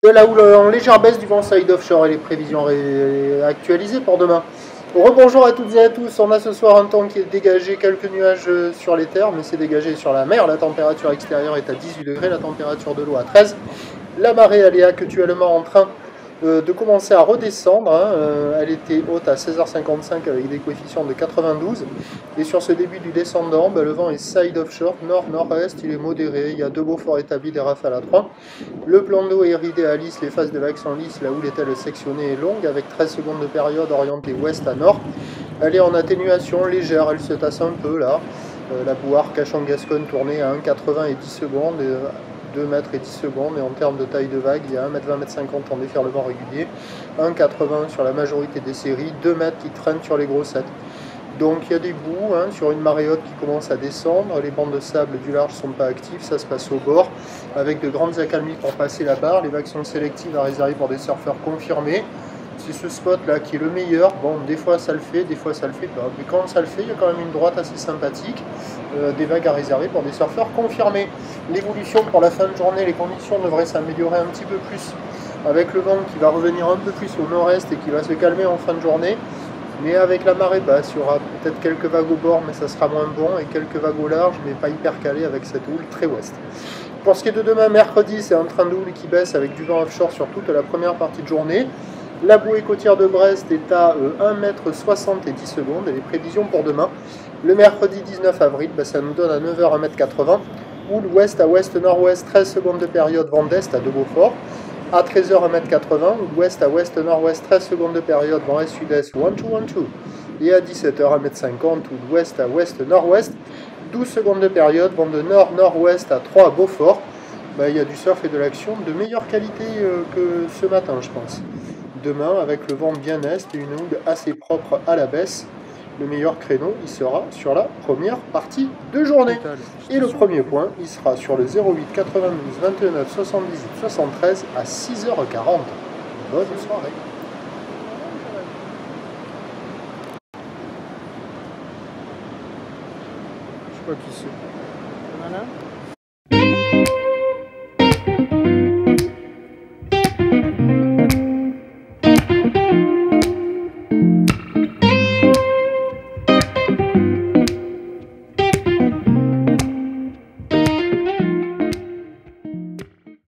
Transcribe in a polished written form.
De la houle en légère baisse du vent side offshore et les prévisions actualisées pour demain. Rebonjour à toutes et à tous, on a ce soir un temps qui est dégagé, quelques nuages sur les terres, mais c'est dégagé sur la mer. La température extérieure est à 18 degrés, la température de l'eau à 13. La marée elle est actuellement en train de commencer à redescendre, elle était haute à 16h55 avec des coefficients de 92, et sur ce début du descendant, le vent est side offshore, nord-nord-est, il est modéré, il y a deux beaux forts établis, des rafales à 3. Le plan d'eau est iridé à lisse, les faces de vagues sont lisses, la houle est-elle sectionnée et longue, avec 13 secondes de période orientée ouest à nord. Elle est en atténuation légère, elle se tasse un peu là. La bouard Cachan-Gascogne tournée à 1,80 et 10 secondes, 2 mètres et 10 secondes, et en termes de taille de vague, il y a 1,20 m 50 en déferlement régulier, 1,80 sur la majorité des séries, 2 mètres qui traînent sur les grossettes. Donc il y a des bouts sur une marée haute qui commence à descendre, les bancs de sable du large ne sont pas actifs, ça se passe au bord, avec de grandes accalmies pour passer la barre, les vagues sont sélectives à réserver pour des surfeurs confirmés. C'est ce spot là qui est le meilleur. Bon, des fois ça le fait, des fois ça le fait pas. Mais quand ça le fait, il y a quand même une droite assez sympathique, des vagues à réserver pour des surfeurs confirmés. L'évolution pour la fin de journée, les conditions devraient s'améliorer un petit peu plus, avec le vent qui va revenir un peu plus au nord-est et qui va se calmer en fin de journée. Mais avec la marée basse, il y aura peut-être quelques vagues au bord, mais ça sera moins bon, et quelques vagues au large, mais pas hyper calées avec cette houle très ouest. Pour ce qui est de demain, mercredi, c'est un train de houle qui baisse avec du vent offshore sur toute la première partie de journée. La bouée côtière de Brest est à 1,60 m et 10 secondes, et les prévisions pour demain. Le mercredi 19 avril, ça nous donne à 9h 1,80 m. Houle ouest à ouest-nord-ouest, 13 secondes de période, vent d'est à de Beaufort. À 13h 1,80 m, ouest à ouest-nord-ouest, 13 secondes de période, vent est-sud-est, 1-2-1-2. Et à 17h 1,50 m, ouest à ouest-nord-ouest, 12 secondes de période, vent de nord-nord-ouest à 3 à Beaufort. Il y a du surf et de l'action de meilleure qualité que ce matin, je pense. Demain, avec le vent bien est et une houle assez propre à la baisse, le meilleur créneau, il sera sur la première partie de journée. Et le premier point, il sera sur le 08 92 29 78 73 à 6h40. Bonne soirée. Je sais pas qui c'est. Voilà.